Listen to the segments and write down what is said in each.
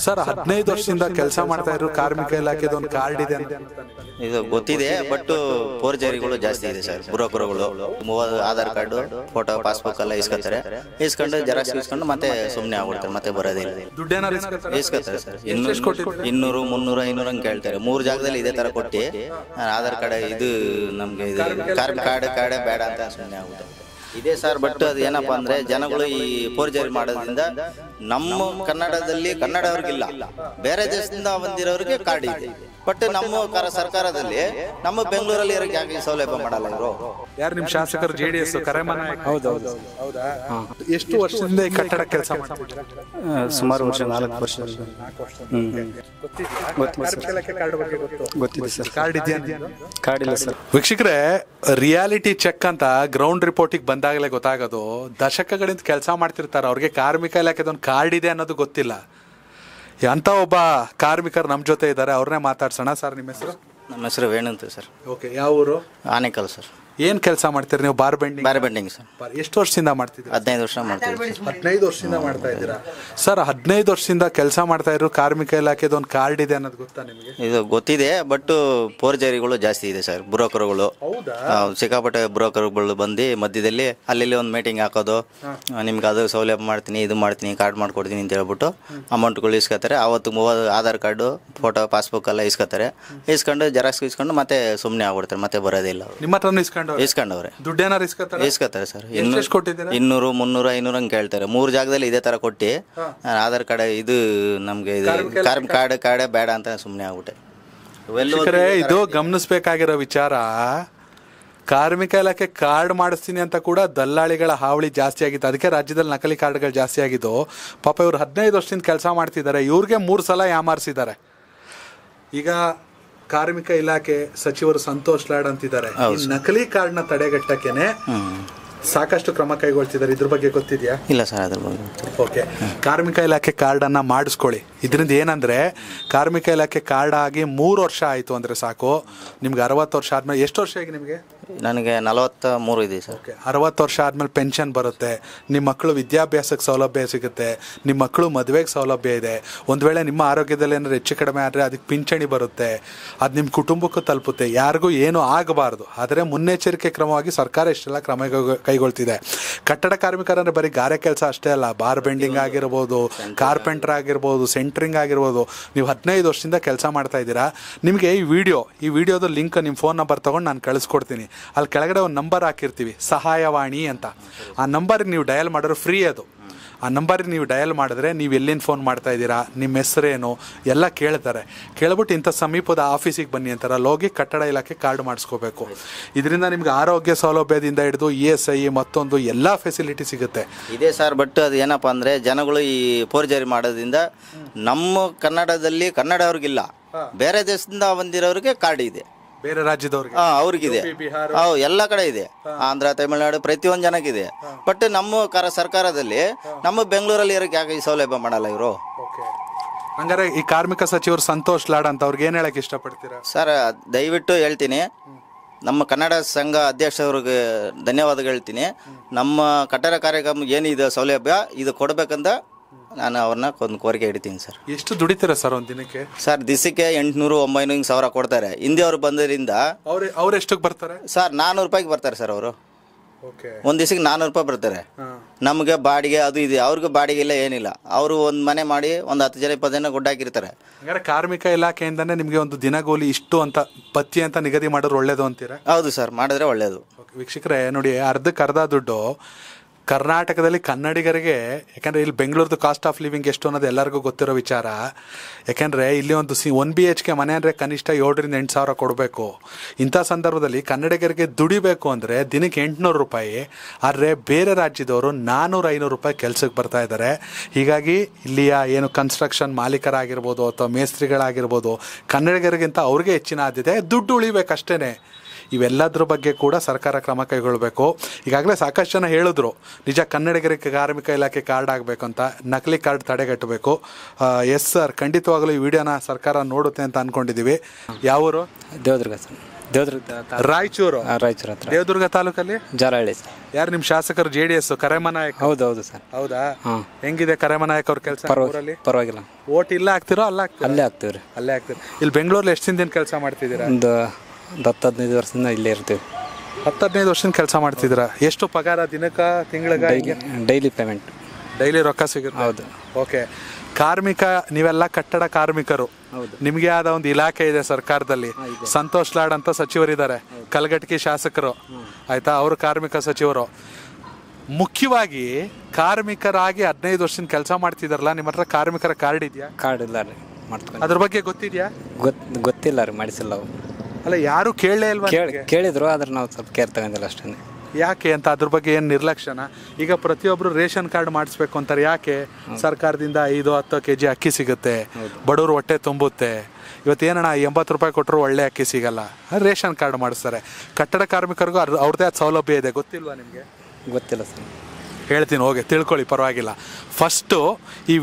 Sir 15 ವರ್ಷದಿಂದ ಕೆಲಸ ಮಾಡ್ತಾ ಇರೋ ಕಾರ್ಮಿಕ ಇಲಾಖೆದ ಒಂದು ಕಾರ್ಡ್ ಇದೆ ಅಂತ ಇದು ಗೊತ್ತಿದೆ, ಬಟ್ ಫೋರ್ಜರಿಗಳು ಜಾಸ್ತಿ ಇದೆ ಸರ್. ಬ್ರೋಕರ್ಗಳು ಆಧಾರ್ ಕಾರ್ಡು, ಫೋಟೋ, ಪಾಸ್ಬುಕ್ ಎಲ್ಲ ಇಸ್ಕೊತಾರೆ. ಇಸ್ಕೊಂಡು ಜೆರಾಕ್ಸ್ ಇಸ್ಕೊಂಡು ಮತ್ತೆ ಸುಮ್ಮನೆ ಆಗ್ಬಿಡ್ತಾರೆ, ಮತ್ತೆ ಬರೋದಿಲ್ಲ. ದುಡ್ಡೇನಾರು ಇಸ್ಕೊತಾರೆ ಸರ್. 200, 300, 500 ಹಂಗೆ ಕೇಳ್ತಾರೆ. 3 ಜಾಗದಲ್ಲಿ ಇದೇ ತರ ಕೊಟ್ಟು ಆಧಾರ್ ಕಾರ್ಡ್ ಇದು ನಮ್ಗೆ ಇದು ಕಾರ್ಡ್ ಬೇಡ ಅಂತ ಸುಮ್ಮನೆ ಆಗ್ಬಿಟ್ಟು ಇದೆ ಸರ್. ಬಟ್ ಅದು ಏನಪ್ಪಾ ಅಂದ್ರೆ ಜನಗಳು ಈ ಫೋರ್ಜರಿ ಮಾಡೋದ್ರಿಂದ ನಮ್ಮ ಕನ್ನಡದಲ್ಲಿ ಕನ್ನಡವ್ರಿಗಿಲ್ಲ, ಬೇರೆ ದೇಶದಿಂದ ಬಂದಿರೋರಿಗೆ ಕಾರ್ಡ್ ಇದೆ. ಬಟ್ ನಮ್ಮ ಸರ್ಕಾರದಲ್ಲಿ ನಮ್ಮ ಬೆಂಗಳೂರಲ್ಲಿ ಇರೋಕೆ ಯಾಕೆ ಸೌಲಭ್ಯ ಮಾಡಲ್ಲ ಇವರು? ಯಾರು ನಿಮ್ ಶಾಸಕರು JDS ಕರೆಮನ? ಹೌದೌದು. ಎಷ್ಟು ವರ್ಷದಿಂದ ಈ ಕಟ್ಟಡ ಕೆಲಸ ಮಾಡ್ತಿದ್ದೀರಾ? ಸುಮಾರು ವರ್ಷ, 4 ವರ್ಷ. ಗೊತ್ತಿದೆ ಸರ್. ಕಾರ್ಡ್ ಇದೆಯಾ? ಕಾರ್ಡ್ ಇಲ್ಲ ಸರ್. ವೀಕ್ಷಕರೇ, ರಿಯಾಲಿಟಿ ಚೆಕ್ ಅಂತ ಗ್ರೌಂಡ್ ರಿಪೋರ್ಟಿಗೆ ಬಂದಾಗಲೇ ಗೊತ್ತಾಗೋದು, ದಶಕಗಳಿಂದ ಕೆಲಸ ಮಾಡ್ತಿರ್ತಾರೆ, ಅವ್ರಿಗೆ ಕಾರ್ಮಿಕ ಇಲಾಖೆದೊಂದು ಕಾರ್ಡ್ ಇದೆ ಅನ್ನೋದು ಗೊತ್ತಿಲ್ಲ. ಅಂತ ಒಬ್ಬ ಕಾರ್ಮಿಕರು ನಮ್ಮ ಜೊತೆ ಇದ್ದಾರೆ, ಅವ್ರನ್ನೇ ಮಾತಾಡ್ಸೋಣ. ಸರ್, ನಿಮ್ಮ ಹೆಸರು? ನಮ್ಮ ಹೆಸರು ವೇಣು ಅಂತ ಸರ್. ಓಕೆ, ಯಾವ ಊರು? ಆನೇಕಲ್ ಸರ್. ಏನ್ ಕೆಲಸ ಮಾಡ್ತೀರಿ ನೀವು? Bar bending sir. ಎಷ್ಟು ವರ್ಷದಿಂದ ಮಾಡ್ತಿದ್ದೀರಾ? 15 ವರ್ಷ ಮಾಡ್ತೀವಿ. 15 ವರ್ಷದಿಂದ ಮಾಡ್ತಾ ಇದ್ದೀರಾ ಸರ್? 15 ವರ್ಷದಿಂದ ಕೆಲಸ ಮಾಡ್ತಾ ಇರೋ ಕಾರ್ಮಿಕ ಇಲಾಖೆದ ಒಂದು ಕಾರ್ಡ್ ಇದೆ ಅನ್ನೋದು ಗೊತ್ತಾ ನಿಮಗೆ? ಇದು ಗೊತ್ತಿದೆ, ಬಟ್ ಫೋರ್ಜರಿಗಳು ಜಾಸ್ತಿ ಇದೆ ಸರ್. ಬ್ರೋಕರ್ಗಳು ಸಿಕ್ಕಾಪಟ್ಟೆ ಬ್ರೋಕರ್ಗಳು ಬಂದು ಮಧ್ಯದಲ್ಲಿ ಅಲ್ಲಿ ಒಂದು ಮೀಟಿಂಗ್ ಹಾಕೋದು, ನಿಮ್ಗೆ ಅದು ಸೌಲಭ್ಯ ಮಾಡ್ತೀನಿ, ಇದು ಮಾಡ್ತೀನಿ, ಕಾರ್ಡ್ ಮಾಡ್ಕೊಡ್ತೀನಿ ಅಂತ ಹೇಳ್ಬಿಟ್ಟು ಅಮೌಂಟ್ಗಳು ಇಸ್ಕೊತಾರೆ. ಅವತ್ತು ಆಧಾರ್ ಕಾರ್ಡು, ಫೋಟೋ, ಪಾಸ್ಬುಕ್ ಎಲ್ಲ ಇಸ್ಕೊತಾರೆ. ಇಸ್ಕೊಂಡು ಜೆರಾಕ್ಸ್ ಇಸ್ಕೊಂಡು ಮತ್ತೆ ಸುಮ್ಮನೆ ಆಗ್ಬಿಡ್ತಾರೆ, ಮತ್ತೆ ಬರೋದಿಲ್ಲ. ನಿಮ್ಮ ಹತ್ರ ಇಸ್ಕೊಂಡವ್ರೆ. ದುಡ್ಡೇನಾರು ಇಸ್ಕೊತಾರೆ ಸರ್. 200, 300, 500 ಹಂಗೆ ಕೇಳ್ತಾರೆ. 3 ಜಾಗದಲ್ಲಿ ಇದೇ ತರ ಕೊಟ್ಟು ಆಧಾರ್ ಕಾರ್ಡ್ ಇದು ನಮ್ಗೆ ಕಾರ್ಡ್ ಬೇಡ ಅಂತ ಸುಮ್ಮನೆ ಆಗ್ಬಿಟ್ಟೆ. ಇದು ಗಮನಿಸಬೇಕಾಗಿರೋ ವಿಚಾರ. ಕಾರ್ಮಿಕ ಇಲಾಖೆ ಕಾರ್ಡ್ ಮಾಡಿಸ್ತೀನಿ ಅಂತ ಕೂಡ ದಲ್ಲಾಳಿಗಳ ಹಾವಳಿ ಜಾಸ್ತಿ ಆಗಿತ್ತು. ಅದಕ್ಕೆ ರಾಜ್ಯದಲ್ಲಿ ನಕಲಿ ಕಾರ್ಡ್ಗಳು ಜಾಸ್ತಿ ಆಗಿದ್ದು. ಪಾಪ ಇವ್ರು 15 ವರ್ಷದಿಂದ ಕೆಲಸ ಮಾಡ್ತಿದ್ದಾರೆ, ಇವ್ರಿಗೆ 3 ಸಲ ಯಾಮಾರಿಸಿದ್ದಾರೆ. ಈಗ ಕಾರ್ಮಿಕ ಇಲಾಖೆ ಸಚಿವರು ಸಂತೋಷ್ ಲಾಡ್ ಅಂತಿದ್ದಾರೆ, ನಕಲಿ ಕಾರ್ಡ್ ನ ತಡೆಗಟ್ಟಕ್ಕೇನೆ ಸಾಕಷ್ಟು ಕ್ರಮ ಕೈಗೊಳ್ತಿದ್ದಾರೆ. ಇದ್ರ ಬಗ್ಗೆ ಗೊತ್ತಿದೆಯಾ? ಇಲ್ಲ ಸರ್, ಅದ್ರ ಬಗ್ಗೆ. ಓಕೆ, ಕಾರ್ಮಿಕ ಇಲಾಖೆ ಕಾರ್ಡ್ ಅನ್ನ ಮಾಡಿಸ್ಕೊಳ್ಳಿ. ಇದರಿಂದ ಏನಂದ್ರೆ ಕಾರ್ಮಿಕ ಇಲಾಖೆ ಕಾರ್ಡ್ ಆಗಿ 3 ವರ್ಷ ಆಯ್ತು ಅಂದ್ರೆ ಸಾಕು. ನಿಮ್ಗೆ 60 ವರ್ಷ ಆದ್ಮೇಲೆ, ಎಷ್ಟು ವರ್ಷ ಆಗಿ ನಿಮಗೆ? ನನಗೆ 43 ಇದೆ ಸರ್. 60 ವರ್ಷ ಆದ್ಮೇಲೆ ಪೆನ್ಷನ್ ಬರುತ್ತೆ. ನಿಮ್ಮ ಮಕ್ಕಳು ವಿದ್ಯಾಭ್ಯಾಸಕ್ಕೆ ಸೌಲಭ್ಯ ಸಿಗುತ್ತೆ, ನಿಮ್ಮ ಮಕ್ಕಳು ಮದುವೆಗೆ ಸೌಲಭ್ಯ ಇದೆ. ಒಂದು ವೇಳೆ ನಿಮ್ಮ ಆರೋಗ್ಯದಲ್ಲಿ ಏನಾದ್ರು ಹೆಚ್ಚು ಕಡಿಮೆ ಆದರೆ ಅದಕ್ಕೆ ಪಿಂಚಣಿ ಬರುತ್ತೆ, ಅದು ನಿಮ್ಮ ಕುಟುಂಬಕ್ಕೂ ತಲುಪುತ್ತೆ. ಯಾರಿಗೂ ಏನೂ ಆಗಬಾರ್ದು. ಆದರೆ ಮುನ್ನೆಚ್ಚರಿಕೆ ಕ್ರಮವಾಗಿ ಸರ್ಕಾರ ಇಷ್ಟೆಲ್ಲ ಕ್ರಮ ಕೈಗೊಳ್ತಿದೆ. ಕಟ್ಟಡ ಕಾರ್ಮಿಕರಂದ್ರೆ ಬರೀ ಗಾರೆ ಕೆಲಸ ಅಷ್ಟೇ ಅಲ್ಲ, ಬಾರ್ ಬೆಂಡಿಂಗ್ ಆಗಿರ್ಬೋದು, ಕಾರ್ಪೆಂಟರ್ ಆಗಿರ್ಬೋದು, ಸೆಂಟ್ರಿಂಗ್ ಆಗಿರ್ಬೋದು. ನೀವು 15 ವರ್ಷದಿಂದ ಕೆಲಸ ಮಾಡ್ತಾ ಇದ್ದೀರಾ. ನಿಮಗೆ ಈ ವಿಡಿಯೋದ ಲಿಂಕ್ ನಿಮ್ಮ ಫೋನ್ ನಂಬರ್ ತೊಗೊಂಡು ನಾನು ಕಳಿಸ್ಕೊಡ್ತೀನಿ. ಅಲ್ಲಿ ಕೆಳಗಡೆ ಒಂದು ನಂಬರ್ ಹಾಕಿರ್ತೀವಿ, ಸಹಾಯವಾಣಿ ಅಂತ. ಆ ನಂಬರ್ಗೆ ನೀವು ಡಯಲ್ ಮಾಡಿದ್ರೆ ಫ್ರೀ ಅದು. ಆ ನಂಬರ್ಗೆ ನೀವು ಡಯಲ್ ಮಾಡಿದ್ರೆ ನೀವು ಎಲ್ಲಿಂದ ಫೋನ್ ಮಾಡ್ತಾ ಇದ್ದೀರಾ, ನಿಮ್ಮ ಹೆಸರೇನು ಎಲ್ಲ ಕೇಳ್ತಾರೆ. ಕೇಳ್ಬಿಟ್ಟು ಇಂಥ ಸಮೀಪದ ಆಫೀಸಿಗೆ ಬನ್ನಿ ಅಂತಾರೆ. ಅಲ್ಲಿ ಹೋಗಿ ಕಟ್ಟಡ ಇಲಾಖೆ ಕಾರ್ಡ್ ಮಾಡಿಸ್ಕೋಬೇಕು. ಇದರಿಂದ ನಿಮ್ಗೆ ಆರೋಗ್ಯ ಸೌಲಭ್ಯದಿಂದ ಹಿಡಿದು ESI ಮತ್ತೊಂದು ಎಲ್ಲ ಫೆಸಿಲಿಟಿ ಸಿಗುತ್ತೆ. ಇದೆ ಸರ್. ಬಟ್ ಅದು ಏನಪ್ಪಾ ಅಂದ್ರೆ ಜನಗಳು ಈ ಫೋರ್ಜರಿ ಮಾಡೋದ್ರಿಂದ ನಮ್ಮ ಕನ್ನಡದಲ್ಲಿ ಕನ್ನಡವ್ರಿಗಿಲ್ಲ, ಬೇರೆ ದೇಶದಿಂದ ಬಂದಿರೋರಿಗೆ ಕಾರ್ಡ್ ಇದೆ. ಬೇರೆ ರಾಜ್ಯದವ್ರಿಗೆ ಅವ್ರಿಗಿದೆ, ಎಲ್ಲ ಕಡೆ ಇದೆ. ಆಂಧ್ರ, ತಮಿಳುನಾಡು, ಪ್ರತಿಯೊಂದು ಜನಕ್ಕಿದೆ. ಬಟ್ ನಮ್ಮ ಸರ್ಕಾರದಲ್ಲಿ ನಮ್ಮ ಬೆಂಗಳೂರಲ್ಲಿ ಇರೋಕೆ ಯಾಕೆ ಸೌಲಭ್ಯ ಮಾಡಲ್ಲ ಇವರು? ಹಂಗಾರೆ ಈ ಕಾರ್ಮಿಕ ಸಚಿವರು ಸಂತೋಷ್ ಲಾಡ್ ಅಂತ ಅವ್ರಿಗೆ ಏನ್ ಹೇಳಕ್ ಇಷ್ಟಪಡ್ತೀರಾ? ಸರ್, ದಯವಿಟ್ಟು ಹೇಳ್ತೀನಿ, ನಮ್ಮ ಕನ್ನಡ ಸಂಘ ಅಧ್ಯಕ್ಷರಿಗೆ ಧನ್ಯವಾದಗಳು ಹೇಳ್ತೀನಿ. ನಮ್ಮ ಕಟ್ಟಡ ಕಾರ್ಯಕ್ರಮ ಏನಿದೆ ಸೌಲಭ್ಯ ಇದು ಕೊಡ್ಬೇಕಂತ ನಾನು ಅವ್ರನ್ನ ಒಂದು ಕೋರಿಕೆ ಇಡ್ತೀನಿ ಸರ್. ಎಷ್ಟು ದುಡಿತೀರಾ ಸರ್ ಒಂದು ದಿನಕ್ಕೆ? ಸರ್, ದಿವಸಕ್ಕೆ 800, 900, 1000 ಕೊಡ್ತಾರೆ. ಹಿಂದೆ ಅವ್ರು ಬಂದ್ರಿಂದ ಅವ್ರು ಎಷ್ಟಕ್ಕೆ ಬರ್ತಾರೆ ಸರ್? 400 ರೂಪಾಯಿಗೆ ಬರ್ತಾರೆ ಸರ್ ಅವರು. ಒಂದ್ ದಿವಸಕ್ಕೆ 400 ರೂಪಾಯಿ ಬರ್ತಾರೆ. ನಮಗೆ ಬಾಡಿಗೆ ಅದು ಇದೆ, ಅವ್ರಿಗೆ ಬಾಡಿಗೆ ಇಲ್ಲ, ಏನಿಲ್ಲ. ಅವರು ಒಂದ್ ಮನೆ ಮಾಡಿ ಒಂದು 10 ಜನ 20 ಜನ ಗುಡ್ಡ ಹಾಕಿರ್ತಾರೆ. ಕಾರ್ಮಿಕ ಇಲಾಖೆಯಿಂದಾನೆ ನಿಮ್ಗೆ ಒಂದು ದಿನಗೂಲಿ ಇಷ್ಟು ಅಂತ ಪತ್ತಿ ಅಂತ ನಿಗದಿ ಮಾಡೋರು ಒಳ್ಳೇದು ಅಂತೀರಾ? ಹೌದು ಸರ್, ಮಾಡಿದ್ರೆ ಒಳ್ಳೇದು. ವೀಕ್ಷಕರೇ ನೋಡಿ, ಅರ್ಧ ದುಡ್ಡು ಕರ್ನಾಟಕದಲ್ಲಿ ಕನ್ನಡಿಗರಿಗೆ, ಯಾಕಂದರೆ ಇಲ್ಲಿ ಬೆಂಗಳೂರದು ಕಾಸ್ಟ್ ಆಫ್ ಲಿವಿಂಗ್ ಎಷ್ಟು ಅನ್ನೋದು ಎಲ್ಲರಿಗೂ ಗೊತ್ತಿರೋ ವಿಚಾರ. ಯಾಕೆಂದರೆ ಇಲ್ಲಿ ಒಂದು 1 BHK ಮನೆ ಅಂದರೆ ಕನಿಷ್ಠ 7,000 8,000 ಕೊಡಬೇಕು. ಇಂಥ ಸಂದರ್ಭದಲ್ಲಿ ಕನ್ನಡಿಗರಿಗೆ ದುಡಿಬೇಕು ಅಂದರೆ ದಿನಕ್ಕೆ 800 ರೂಪಾಯಿ. ಆದರೆ ಬೇರೆ ರಾಜ್ಯದವರು 400-500 ರೂಪಾಯಿ ಕೆಲಸಕ್ಕೆ ಬರ್ತಾ ಇದ್ದಾರೆ. ಹೀಗಾಗಿ ಇಲ್ಲಿಯ ಏನು ಕನ್ಸ್ಟ್ರಕ್ಷನ್ ಮಾಲೀಕರಾಗಿರ್ಬೋದು ಅಥವಾ ಮೇಸ್ತ್ರಿಗಳಾಗಿರ್ಬೋದು, ಕನ್ನಡಿಗರಿಗಿಂತ ಅವ್ರಿಗೆ ಹೆಚ್ಚಿನ ಆದ್ಯತೆ, ದುಡ್ಡು ಉಳಿಬೇಕಷ್ಟೇ. ಇವೆಲ್ಲದ್ರ ಬಗ್ಗೆ ಕೂಡ ಸರ್ಕಾರ ಕ್ರಮ ಕೈಗೊಳ್ಳಬೇಕು. ಈಗಾಗಲೇ ಸಾಕಷ್ಟು ಜನ ಹೇಳಿದ್ರು, ನಿಜ ಕನ್ನಡಿಗರಿಗೆ ಕಾರ್ಮಿಕ ಇಲಾಖೆ ಕಾರ್ಡ್ ಆಗಬೇಕು ಅಂತ, ನಕಲಿ ಕಾರ್ಡ್ ತಡೆಗಟ್ಟಬೇಕು. ಎಸ್ ಸರ್, ಖಂಡಿತವಾಗಲೂ ಈ ವಿಡಿಯೋನ ಸರ್ಕಾರ ನೋಡುತ್ತೆ ಅಂತ ಅಂದ್ಕೊಂಡಿದ್ದೀವಿ. ಯಾವೂರು? ದೇವದುರ್ಗ ಸರ್. ದೇವದುರ್ಗ ರಾಯಚೂರು ರಾಯಚೂರು ಹತ್ರ ದೇವದುರ್ಗ ತಾಲೂಕಲ್ಲಿ ಜಾಲಹಳ್ಳಿ. ಯಾರು ನಿಮ್ಮ ಶಾಸಕರು JDS ಕರೆಮನಾಯಕ್? ಹೌದು ಸರ್. ಹೌದಾ? ಹಾಂ. ಹೆಂಗಿದೆ ಕರೆಮನಾಯಕ್ ಅವ್ರ ಕೆಲಸ ಊರಲ್ಲಿ? ಪರವಾಗಿಲ್ಲ. ಓಟ್ ಇಲ್ಲ ಹಾಕ್ತಿರೋ ಅಲ್ಲ ಹಾಕ್ತಿರೋ? ಅಲ್ಲೇ ಆಗ್ತೀವಿ ರೀ. ಅಲ್ಲೇ ಹಾಕ್ತೀರಿ. ಇಲ್ಲಿ ಬೆಂಗಳೂರಲ್ಲಿ ಎಷ್ಟು ದಿನ ಕೆಲಸ ಮಾಡ್ತಿದ್ದೀರಾ? ಒಂದು 10-15 ವರ್ಷದಿಂದ ಇಲ್ಲೇ ಇರ್ತೀವಿ. 10-15 ವರ್ಷದಿಂದ ಕೆಲಸ ಮಾಡ್ತಿದ್ದೀರಾ. ಎಷ್ಟು ಪಗಾರ ದಿನಕ್ಕ ತಿಂಗಳಿಗೆ? Daily payment. ಡೈಲಿ ರೊಕ್ಕ ಸಿಗುತ್ತೆ? ಹೌದು. ಓಕೆ. ಕಾರ್ಮಿಕ, ನೀವೆಲ್ಲ ಕಟ್ಟಡ ಕಾರ್ಮಿಕರು, ಹೌದು. ನಿಮಗೆ ಆದ ಒಂದು ಇಲಾಖೆ ಇದೆ ಸರ್ಕಾರದಲ್ಲಿ. ಸಂತೋಷ್ ಲಾಡ್ ಅಂತ ಸಚಿವರಿದ್ದಾರೆ, ಕಲಘಟಕಿ ಶಾಸಕರು, ಆಯ್ತಾ, ಅವರು ಕಾರ್ಮಿಕ ಸಚಿವರು. ಮುಖ್ಯವಾಗಿ ಕಾರ್ಮಿಕರಾಗಿ 15 ವರ್ಷದಿಂದ ಕೆಲಸ ಮಾಡ್ತಿದಾರಲ್ಲ, ನಿಮ್ಮ ಹತ್ರ ಕಾರ್ಮಿಕರ ಕಾರ್ಡ್ ಇದೆಯಾ? ಕಾರ್ಡ್ ಇಲ್ಲ ರೀ, ಮಾಡ್ಕೊಂಡು. ಅದ್ರ ಬಗ್ಗೆ ಗೊತ್ತಿದ್ಯಾ? ಗೊತ್ತಿಲ್ಲ ರೀ, ಮಾಡಿಸಿಲ್ಲ ಅವು. ಅಲ್ಲ, ಯಾರು ಕೇಳಲೇ ಇಲ್ವಾ? ಕೇಳಿದ್ರು, ಆದ್ರೆ ನಾವು ಸ್ವಲ್ಪ ಕೇರ್ ತಗೊಂಡಿಲ್ಲ ಅಷ್ಟೇ. ಯಾಕೆ ಅಂತ ಅದ್ರ ಬಗ್ಗೆ ಏನು ನಿರ್ಲಕ್ಷ್ಯನ? ಈಗ ಪ್ರತಿಯೊಬ್ಬರು ರೇಷನ್ ಕಾರ್ಡ್ ಮಾಡಿಸ್ಬೇಕು ಅಂತಾರೆ. ಯಾಕೆ? ಸರ್ಕಾರದಿಂದ 5-10 kg ಅಕ್ಕಿ ಸಿಗುತ್ತೆ, ಬಡವರು ಹೊಟ್ಟೆ ತುಂಬುತ್ತೆ. ಇವತ್ತೇನಣ್ಣ 80 ರೂಪಾಯಿ ಕೊಟ್ಟರು ಒಳ್ಳೆ ಅಕ್ಕಿ ಸಿಗಲ್ಲ, ರೇಷನ್ ಕಾರ್ಡ್ ಮಾಡಿಸ್ತಾರೆ. ಕಟ್ಟಡ ಕಾರ್ಮಿಕರಿಗೂ ಅವ್ರದ್ದೇ ಆದ ಸೌಲಭ್ಯ ಇದೆ, ಗೊತ್ತಿಲ್ವಾ ನಿಮಗೆ? ಗೊತ್ತಿಲ್ಲ ಸರ್. ಹೇಳ್ತೀನಿ, ಹೋಗಿ ತಿಳ್ಕೊಳ್ಳಿ, ಪರವಾಗಿಲ್ಲ. ಫಸ್ಟು ಈ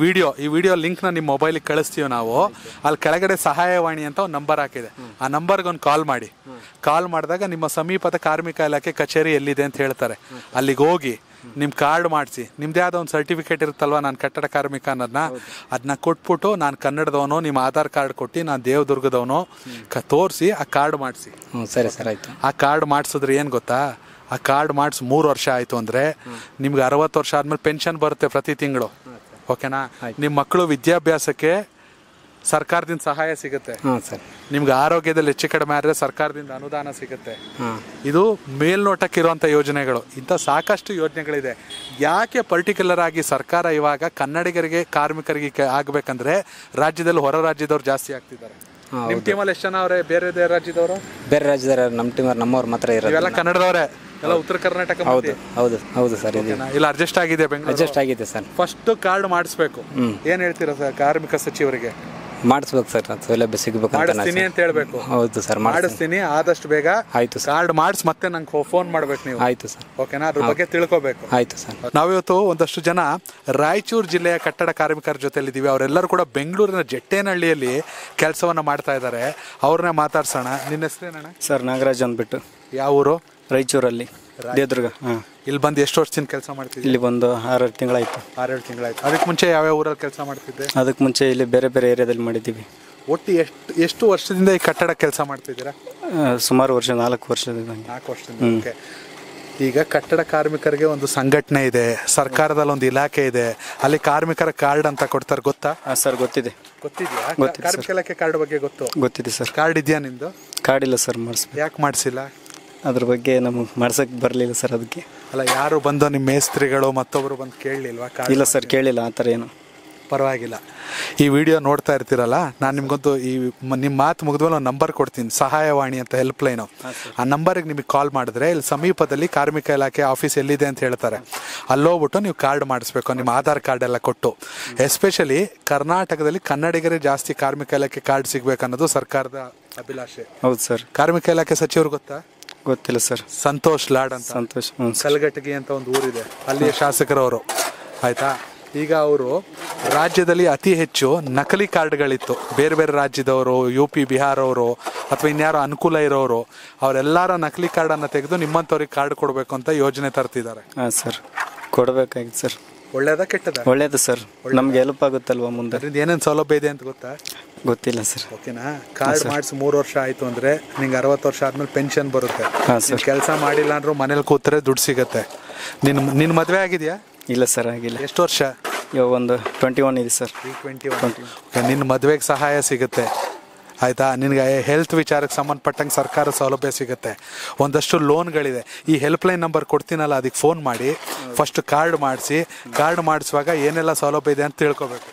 ವಿಡಿಯೋ ಲಿಂಕ್ನ ನಿಮ್ಮ ಮೊಬೈಲಿಗೆ ಕಳಿಸ್ತೀವಿ ನಾವು. ಅಲ್ಲಿ ಕೆಳಗಡೆ ಸಹಾಯವಾಣಿ ಅಂತ ಒಂದು ನಂಬರ್ ಹಾಕಿದೆ, ಆ ನಂಬರ್ಗೆ ಒಂದು ಕಾಲ್ ಮಾಡಿ. ಕಾಲ್ ಮಾಡಿದಾಗ ನಿಮ್ಮ ಸಮೀಪದ ಕಾರ್ಮಿಕ ಇಲಾಖೆ ಕಚೇರಿ ಎಲ್ಲಿದೆ ಅಂತ ಹೇಳ್ತಾರೆ. ಅಲ್ಲಿಗೆ ಹೋಗಿ ನಿಮ್ಮ ಕಾರ್ಡ್ ಮಾಡಿಸಿ, ನಿಮ್ಮದೇ ಆದ ಒಂದು ಸರ್ಟಿಫಿಕೇಟ್ ಇರುತ್ತಲ್ವ, ನಾನು ಕಟ್ಟಡ ಕಾರ್ಮಿಕ ಅನ್ನೋದನ್ನ, ಅದನ್ನ ಕೊಟ್ಬಿಟ್ಟು ನಾನು ಕನ್ನಡದವನು, ನಿಮ್ಮ ಆಧಾರ್ ಕಾರ್ಡ್ ಕೊಟ್ಟು ನಾನು ದೇವದುರ್ಗದವನು ತೋರಿಸಿ ಆ ಕಾರ್ಡ್ ಮಾಡಿಸಿ. ಸರಿ ಸರ್, ಆಯಿತು. ಆ ಕಾರ್ಡ್ ಮಾಡಿಸಿದ್ರೆ ಏನು ಗೊತ್ತಾ, ಆ ಕಾರ್ಡ್ ಮಾಡಿಸಿ 3 ವರ್ಷ ಆಯಿತು ಅಂದರೆ ನಿಮ್ಗೆ 60 ವರ್ಷ ಆದಮೇಲೆ ಪೆನ್ಷನ್ ಬರುತ್ತೆ ಪ್ರತಿ ತಿಂಗಳು. ಓಕೆನಾ? ನಿಮ್ಮ ಮಕ್ಕಳು ವಿದ್ಯಾಭ್ಯಾಸಕ್ಕೆ ಸರ್ಕಾರದಿಂದ ಸಹಾಯ ಸಿಗುತ್ತೆ. ನಿಮ್ಗೆ ಆರೋಗ್ಯದಲ್ಲಿ ಹೆಚ್ಚು ಕಡಿಮೆ ಆದರೆ ಸರ್ಕಾರದಿಂದ ಅನುದಾನ ಸಿಗುತ್ತೆ. ಇದು ಮೇಲ್ನೋಟಕ್ಕಿರುವಂಥ ಯೋಜನೆಗಳು. ಇಂಥ ಸಾಕಷ್ಟು ಯೋಜನೆಗಳಿದೆ. ಯಾಕೆ ಪರ್ಟಿಕ್ಯುಲರ್ ಆಗಿ ಸರ್ಕಾರ ಇವಾಗ ಕನ್ನಡಿಗರಿಗೆ ಕಾರ್ಮಿಕರಿಗೆ ಆಗಬೇಕಂದ್ರೆ ರಾಜ್ಯದಲ್ಲಿ ಹೊರ ರಾಜ್ಯದವ್ರು ಜಾಸ್ತಿ ಆಗ್ತಿದ್ದಾರೆ. ನಿಮ್ಮ ಟೀಮಲ್ಲಿ ಎಷ್ಟು ಜನ ಅವರೇ ಬೇರೆ ರಾಜ್ಯದವರು? ಬೇರೆ ರಾಜ್ಯದವರು ನಮ್ಮ ಟೀಮರ್, ನಮ್ಮವ್ರ ಮಾತ್ರ ಇರೋದು. ಇವೆಲ್ಲ ಕನ್ನಡದವರೇ, ಎಲ್ಲ ಉತ್ತರ ಕರ್ನಾಟಕ. ಹೌದು ಹೌದು ಹೌದು ಸರ್. ಇಲ್ಲ, ಅಡ್ಜಸ್ಟ್ ಆಗಿದೆ ಬೆಂಗಳೂರು? ಅಡ್ಜಸ್ಟ್ ಆಗಿದೆ ಸರ್. ಫಸ್ಟ್ ಕಾರ್ಡ್ ಮಾಡಿಸ್ಬೇಕು. ಏನ್ ಹೇಳ್ತೀರಾ ಸರ್ ಕಾರ್ಮಿಕ ಸಚಿವರಿಗೆ? ಮಾಡಿಸ್ಬೇಕು ಸರ್, ಸೌಲಭ್ಯ ಸಿಗಬೇಕು ಮಾಡಿಸ್ತೀನಿ ಅಂತ ಹೇಳ್ಬೇಕು. ಹೌದು ಸರ್, ಮಾಡಿಸ್ತೀನಿ ಆದಷ್ಟು ಬೇಗ. ಆಯ್ತು ಸರ್. ಕಾರ್ಡ್ ಮಾಡಿಸಿ ಮತ್ತೆ ನಂಗೆ ಫೋನ್ ಮಾಡ್ಬೇಕು ನೀವು. ಆಯ್ತು ಸರ್. ಓಕೆನಾ? ಅದ್ರ ಬಗ್ಗೆ ತಿಳ್ಕೊಬೇಕು. ಆಯ್ತು ಸರ್. ನಾವಿವತ್ತು ಒಂದಷ್ಟು ಜನ ರಾಯಚೂರು ಜಿಲ್ಲೆಯ ಕಟ್ಟಡ ಕಾರ್ಮಿಕರ ಜೊತೆಲಿದ್ದೀವಿ. ಅವರೆಲ್ಲರೂ ಕೂಡ ಬೆಂಗಳೂರಿನ ಜಟ್ಟೇನಹಳ್ಳಿಯಲ್ಲಿ ಕೆಲಸವನ್ನ ಮಾಡ್ತಾ ಇದ್ದಾರೆ. ಅವ್ರನ್ನೇ ಮಾತಾಡ್ಸೋಣ. ನಿನ್ನ ಹೆಸರೇನಣ್ಣ? ಸರ್ ನಾಗರಾಜ್ ಅಂದ್ಬಿಟ್ಟು. ಯಾವ ಊರು? ರಾಯಚೂರಲ್ಲಿ, ದೇವದುರ್ಗ. ಇಲ್ಲಿ ಬಂದು ಎಷ್ಟು ವರ್ಷದಿಂದ ಕೆಲಸ ಮಾಡ್ತಿದ್ದೆ? ಇಲ್ಲಿ ಬಂದು 6-7 ತಿಂಗಳಾಯ್ತು. 6-7 ತಿಂಗಳಾಯ್ತು. ಅದಕ್ಕೆ ಮುಂಚೆ ಯಾವ್ಯಾವ ಊರಲ್ಲಿ ಕೆಲಸ ಮಾಡ್ತಿದ್ದೆ? ಅದಕ್ಕೆ ಮುಂಚೆ ಇಲ್ಲಿ ಬೇರೆ ಬೇರೆ ಏರಿಯಾದಲ್ಲಿ ಮಾಡಿದ್ದೀವಿ. ಒಟ್ಟು ಎಷ್ಟು ವರ್ಷದಿಂದ ಈ ಕಟ್ಟಡ ಕೆಲಸ ಮಾಡ್ತಿದ್ದೀರಾ? ಸುಮಾರು ವರ್ಷ, 4 ವರ್ಷದಿಂದ. 4 ವರ್ಷದಿಂದ. ಓಕೆ. ಈಗ ಕಟ್ಟಡ ಕಾರ್ಮಿಕರಿಗೆ ಒಂದು ಸಂಘಟನೆ ಇದೆ, ಸರ್ಕಾರದಲ್ಲಿ ಒಂದು ಇಲಾಖೆ ಇದೆ, ಅಲ್ಲಿ ಕಾರ್ಮಿಕರ ಕಾರ್ಡ್ ಅಂತ ಕೊಡ್ತಾರೆ, ಗೊತ್ತಾ? ಸರ್ ಗೊತ್ತಿದೆ. ಗೊತ್ತಿದೆಯಾ? ಕಾರ್ಮಿಕ ಇಲಾಖೆ ಕಾರ್ಡ್ ಬಗ್ಗೆ ಗೊತ್ತಿದೆ ಸರ್. ಕಾರ್ಡ್ ಇದೆಯಾ ನಿಮ್ದು? ಕಾರ್ಡ್ ಇಲ್ಲ ಸರ್. ಮಾಡಿಸ್ಬೇಕು. ಯಾಕೆ ಮಾಡಿಸಿಲ್ಲ? ಅದ್ರ ಬಗ್ಗೆ ನಮಗೆ ಮಾಡ್ಸಕ್ಕೆ ಬರಲಿಲ್ಲ ಸರ್, ಅದಕ್ಕೆ. ಅಲ್ಲ, ಯಾರು ಬಂದು ನಿಮ್ಮ ಮೇಸ್ತ್ರಿಗಳು ಮತ್ತೊಬ್ಬರು ಬಂದು ಕೇಳಲಿಲ್ವಾ? ಇಲ್ಲ ಸರ್, ಕೇಳಿಲ್ಲ ಆ ಥರ ಏನು. ಪರವಾಗಿಲ್ಲ. ಈ ವಿಡಿಯೋ ನೋಡ್ತಾ ಇರ್ತೀರಲ್ಲ, ನಾನು ನಿಮ್ಗೊಂದು ನಿಮ್ಮ ಮಾತು ಮುಗಿದ್ಮೇಲೆ ಒಂದು ನಂಬರ್ ಕೊಡ್ತೀನಿ, ಸಹಾಯವಾಣಿ ಅಂತ, ಹೆಲ್ಪ್ ಲೈನು. ಆ ನಂಬರಿಗೆ ನಿಮಗೆ ಕಾಲ್ ಮಾಡಿದ್ರೆ ಇಲ್ಲಿ ಸಮೀಪದಲ್ಲಿ ಕಾರ್ಮಿಕ ಇಲಾಖೆ ಆಫೀಸ್ ಎಲ್ಲಿದೆ ಅಂತ ಹೇಳ್ತಾರೆ. ಅಲ್ಲೋಗ್ಬಿಟ್ಟು ನೀವು ಕಾರ್ಡ್ ಮಾಡಿಸ್ಬೇಕು, ನಿಮ್ಮ ಆಧಾರ್ ಕಾರ್ಡ್ ಎಲ್ಲ ಕೊಟ್ಟು. ಎಸ್ಪೆಷಲಿ ಕರ್ನಾಟಕದಲ್ಲಿ ಕನ್ನಡಿಗರೇ ಜಾಸ್ತಿ ಕಾರ್ಮಿಕ ಇಲಾಖೆ ಕಾರ್ಡ್ ಸಿಗ್ಬೇಕನ್ನೋದು ಸರ್ಕಾರದ ಅಭಿಲಾಷೆ. ಹೌದು ಸರ್. ಕಾರ್ಮಿಕ ಇಲಾಖೆ ಸಚಿವರು ಗೊತ್ತಾ? ಗೊತ್ತಿಲ್ಲ ಸರ್. ಸಂತೋಷ್ ಲಾಡ್ ಅಂತ. ಸಂತೋಷ್. ಕಲಘಟಗಿ ಅಂತ ಒಂದು ಊರಿದೆ, ಅಲ್ಲಿಯ ಶಾಸಕರವರು. ಆಯ್ತಾ? ಈಗ ಅವರು ರಾಜ್ಯದಲ್ಲಿ ಅತಿ ಹೆಚ್ಚು ನಕಲಿ ಕಾರ್ಡ್ಗಳಿತ್ತು. ಬೇರೆ ಬೇರೆ ರಾಜ್ಯದವರು, UP ಬಿಹಾರ ಅವರು ಅಥವಾ ಇನ್ಯಾರೋ ಅನುಕೂಲ ಇರೋರು, ಅವರೆಲ್ಲರ ನಕಲಿ ಕಾರ್ಡನ್ನು ತೆಗೆದು ನಿಮ್ಮಂಥವ್ರಿಗೆ ಕಾರ್ಡ್ ಕೊಡಬೇಕು ಅಂತ ಯೋಜನೆ ತರ್ತಿದ್ದಾರೆ. ಹಾಂ ಸರ್, ಕೊಡಬೇಕಾಗಿತ್ತು ಸರ್. ಒಳ್ಳೇದಾ ಕೆಟ್ಟದ? ಒಳ್ಳೇದು ಸರ್, ನಮ್ಗೆ ಹೆಲ್ಪ್ ಆಗುತ್ತಲ್ವಾ ಮುಂದೆ. ಅದರಿಂದ ಏನೇನು ಸೌಲಭ್ಯ ಇದೆ ಅಂತ ಗೊತ್ತಾ? ಗೊತ್ತಿಲ್ಲ ಸರ್. ಓಕೆನಾ? ಕಾರ್ಡ್ ಮಾಡಿಸಿ 3 ವರ್ಷ ಆಯಿತು ಅಂದರೆ ನಿಂಗೆ 60 ವರ್ಷ ಆದಮೇಲೆ ಪೆನ್ಷನ್ ಬರುತ್ತೆ. ಕೆಲಸ ಮಾಡಿಲ್ಲ ಅಂದ್ರೂ ಮನೇಲಿ ಕೂತ್ರೆ ದುಡ್ಡು ಸಿಗುತ್ತೆ. ನಿನ್ನ ಮದುವೆ ಆಗಿದೆಯಾ? ಇಲ್ಲ ಸರ್, ಆಗಿಲ್ಲ. ಎಷ್ಟು ವರ್ಷ? ಇವಾಗ ಒಂದು 21 ಇದೆ ಸರ್. 21. ನಿನ್ನ ಮದುವೆಗೆ ಸಹಾಯ ಸಿಗುತ್ತೆ. ಆಯಿತಾ? ನಿನಗೆ ಹೆಲ್ತ್ ವಿಚಾರಕ್ಕೆ ಸಂಬಂಧಪಟ್ಟಂಗೆ ಸರ್ಕಾರ ಸೌಲಭ್ಯ ಸಿಗುತ್ತೆ. ಒಂದಷ್ಟು ಲೋನ್ಗಳಿದೆ. ಈ ಹೆಲ್ಪ್ಲೈನ್ ನಂಬರ್ ಕೊಡ್ತೀನಲ್ಲ, ಅದಕ್ಕೆ ಫೋನ್ ಮಾಡಿ ಫಸ್ಟ್ ಕಾರ್ಡ್ ಮಾಡಿಸಿ. ಕಾರ್ಡ್ ಮಾಡಿಸುವಾಗ ಏನೆಲ್ಲ ಸೌಲಭ್ಯ ಇದೆ ಅಂತ ತಿಳ್ಕೊಬೇಕು.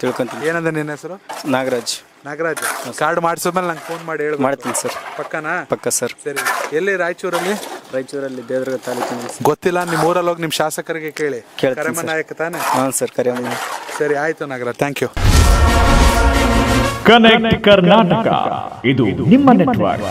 ತಿಳ್ಕೊಂತೀನಿ. ಏನಂದ್ರೆ ನಿನ್ನ ಹೆಸರು? ನಾಗರಾಜ್. ನಾಗರಾಜ್. ಕಾರ್ಡ್ ಮಾಡಿಸಿದ್ಮೇಲೆ ನಂಗೆ ಫೋನ್ ಮಾಡಿ ಹೇಳಿ. ಮಾಡ್ತೀನಿ ಸರ್. ಪಕ್ಕನಾ? ಪಕ್ಕ ಸರ್. ಸರಿ. ಎಲ್ಲಿ? ರಾಯಚೂರಲ್ಲಿ? ರಾಯಚೂರಲ್ಲಿ, ದೇವದುರ್ಗ ತಾಲೂಕಿನ. ಗೊತ್ತಿಲ್ಲ, ನಿಮ್ಮ ಊರಲ್ಲಿ ಹೋಗಿ ನಿಮ್ಮ ಶಾಸಕರಿಗೆ ಕೇಳಿ. ಕರೆಮನಾಯಕ ತಾನೆ? ಹಾಂ ಸರ್, ಕರೆಮನಾಯಕ. ಸರಿ, ಆಯಿತು Nagaraj, thank you. Connect Karnataka, ಇದು ನಿಮ್ಮ ನೆಟ್ವರ್ಕ್.